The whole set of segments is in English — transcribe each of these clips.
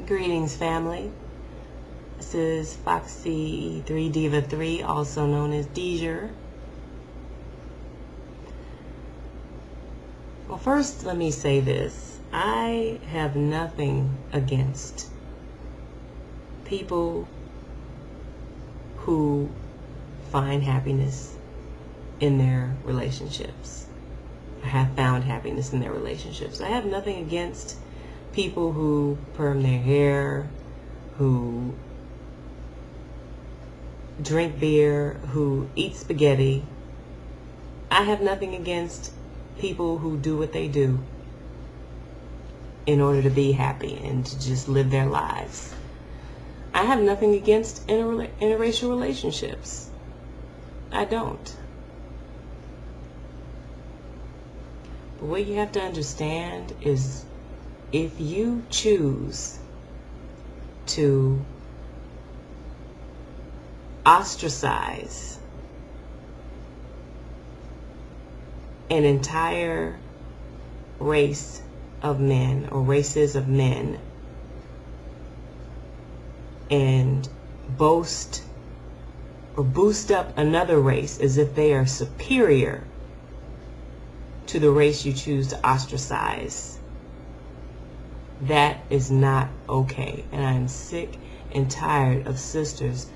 Greetings, family. This is Foxy 3 Diva 3, also known as Deezer. Well, first, let me say this. I have nothing against people who find happiness in their relationships. I have found happiness in their relationships. I have nothing against people who perm their hair, who drink beer, who eat spaghetti. I have nothing against people who do what they do in order to be happy and to just live their lives. I have nothing against interracial relationships. I don't. But what you have to understand is, if you choose to ostracize an entire race of men or races of men and boast or boost up another race as if they are superior to the race you choose to ostracize, that is not okay. And I'm sick and tired of sisters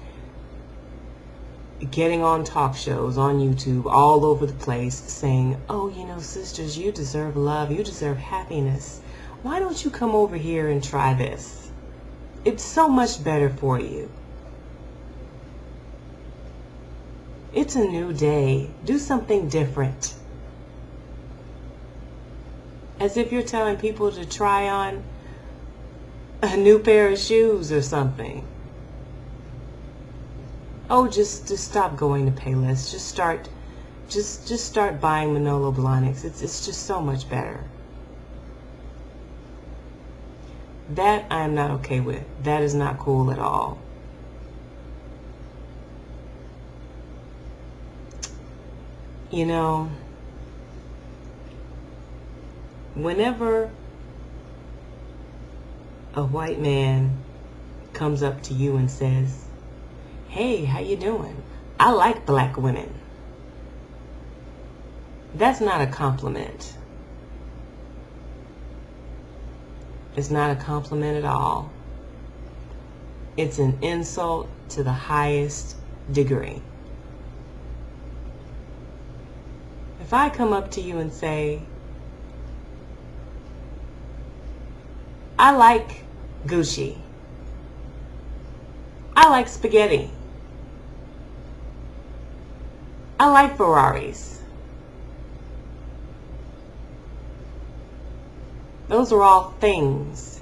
getting on talk shows on YouTube all over the place saying, oh, you know, sisters, you deserve love, you deserve happiness. Why don't you come over here and try this? It's so much better for you. It's a new day. Do something different. As if you're telling people to try on a new pair of shoes or something. Oh, just stop going to Payless. Just start buying Manolo Blahniks. It's just so much better. That I'm not okay with. That is not cool at all. You know, whenever a white man comes up to you and says, hey, how you doing? I like black women. That's not a compliment. It's not a compliment at all. It's an insult to the highest degree. If I come up to you and say, I like Gucci, I like spaghetti, I like Ferraris, those are all things.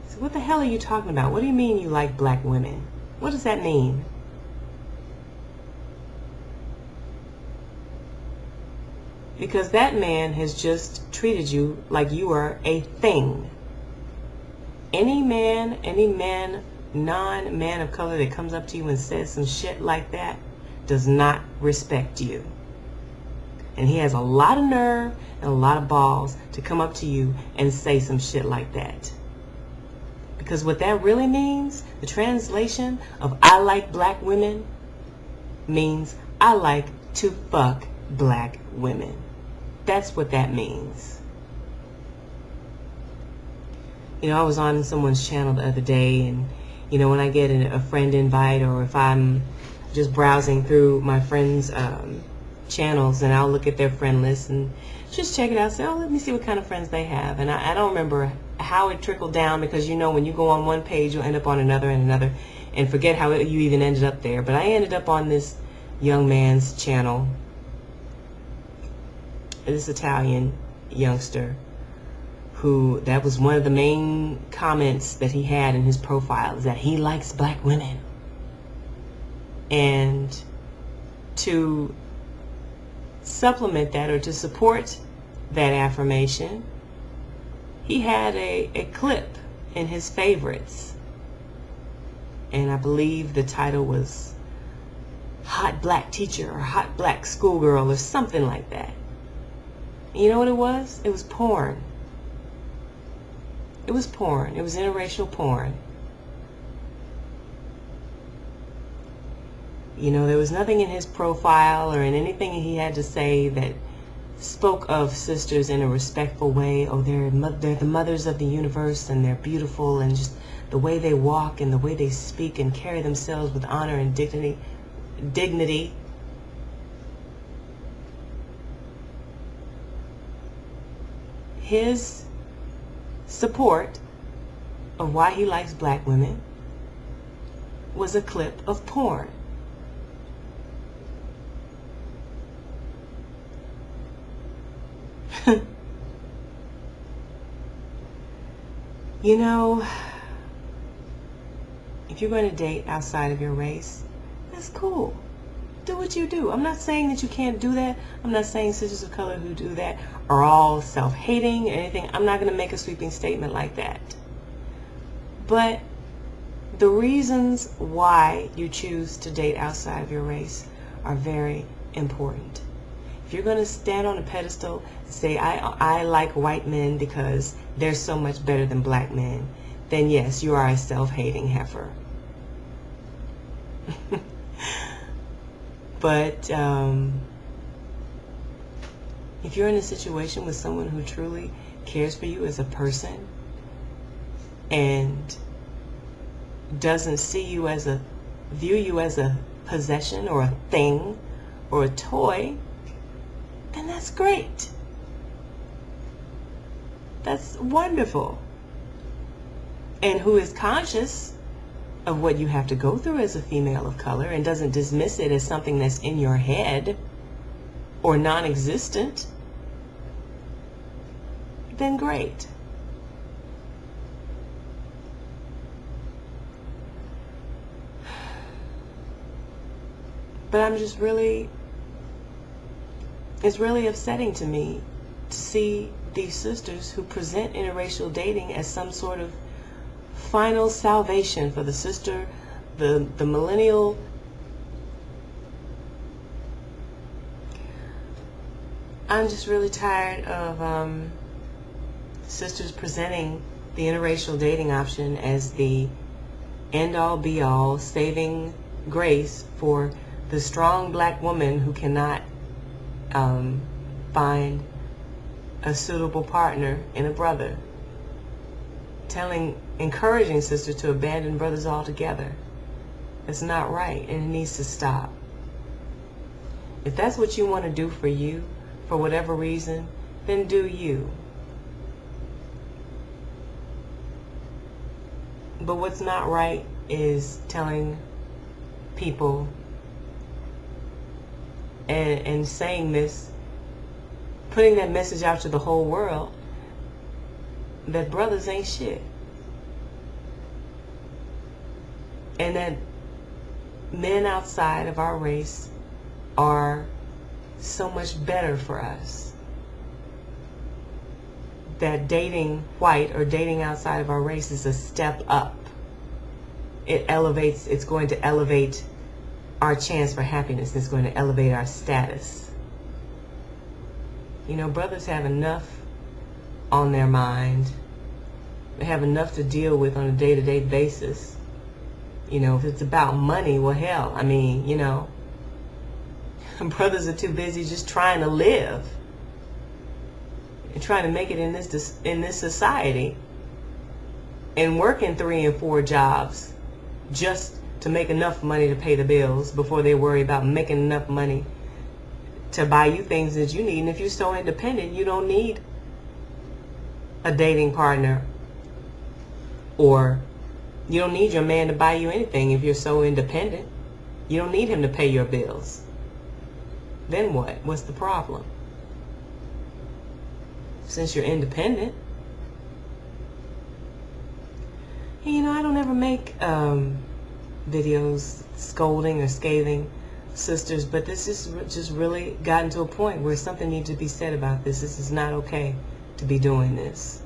So what the hell are you talking about? What do you mean you like black women? What does that mean? Because that man has just treated you like you are a thing. Any man, non-man of color that comes up to you and says some shit like that does not respect you. And he has a lot of nerve and a lot of balls to come up to you and say some shit like that. Because what that really means, the translation of I like black women, means I like to fuck black women. That's what that means. You know, I was on someone's channel the other day, and you know, when I get a friend invite, or if I'm just browsing through my friends' channels, and I'll look at their friend list and just check it out, say, oh, let me see what kind of friends they have. And I don't remember how it trickled down, because you know, when you go on one page, you'll end up on another and another, and forget how you even ended up there. But I ended up on this young man's channel, this Italian youngster, who, that was one of the main comments that he had in his profile, is that he likes black women. And to supplement that, or to support that affirmation, he had a clip in his favorites, and I believe the title was Hot Black Teacher or Hot Black Schoolgirl or something like that. And you know what it was? It was porn. It was porn. It was interracial porn. You know, there was nothing in his profile or in anything he had to say that spoke of sisters in a respectful way. Oh, they're the mothers of the universe, and they're beautiful, and just the way they walk and the way they speak and carry themselves with honor and dignity. His support of why he likes black women was a clip of porn. You know, if you're going to date outside of your race, that's cool. Do what you do. I'm not saying that you can't do that. I'm not saying sisters of color who do that are all self-hating or anything. I'm not going to make a sweeping statement like that. But the reasons why you choose to date outside of your race are very important. If you're going to stand on a pedestal and say, I like white men because they're so much better than black men, then yes, you are a self-hating heifer. But if you're in a situation with someone who truly cares for you as a person and doesn't view you as a possession or a thing or a toy, then that's great. That's wonderful. And who is conscious of what you have to go through as a female of color and doesn't dismiss it as something that's in your head or non-existent, then great. But I'm just really, it's really upsetting to me to see these sisters who present interracial dating as some sort of final salvation for the sister, the millennial. I'm just really tired of sisters presenting the interracial dating option as the end-all be-all saving grace for the strong black woman who cannot find a suitable partner in a brother. Encouraging sisters to abandon brothers altogether. It's not right, and it needs to stop. If that's what you want to do for you, for whatever reason, then do you. But what's not right is telling people and saying this, putting that message out to the whole world that brothers ain't shit. And that men outside of our race are so much better for us. That dating white or dating outside of our race is a step up. It's going to elevate our chance for happiness. It's going to elevate our status. You know, brothers have enough on their mind. They have enough to deal with on a day-to-day basis. You know, if it's about money, well, hell, I mean, you know, brothers are too busy just trying to live and trying to make it in this society and working 3 and 4 jobs just to make enough money to pay the bills before they worry about making enough money to buy you things that you need. And if you're so independent, you don't need a dating partner, or you don't need your man to buy you anything if you're so independent. You don't need him to pay your bills. Then what? What's the problem? Since you're independent. And you know, I don't ever make videos scolding or scathing sisters, but this is just really gotten to a point where something needs to be said about this. This is not okay to be doing this.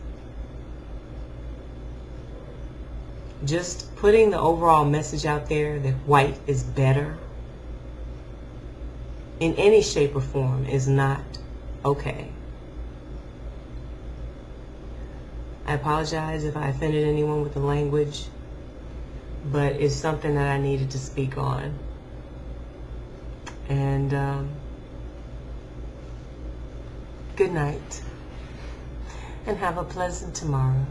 Just putting the overall message out there that white is better in any shape or form is not okay. I apologize if I offended anyone with the language, but it's something that I needed to speak on. And good night, and have a pleasant tomorrow.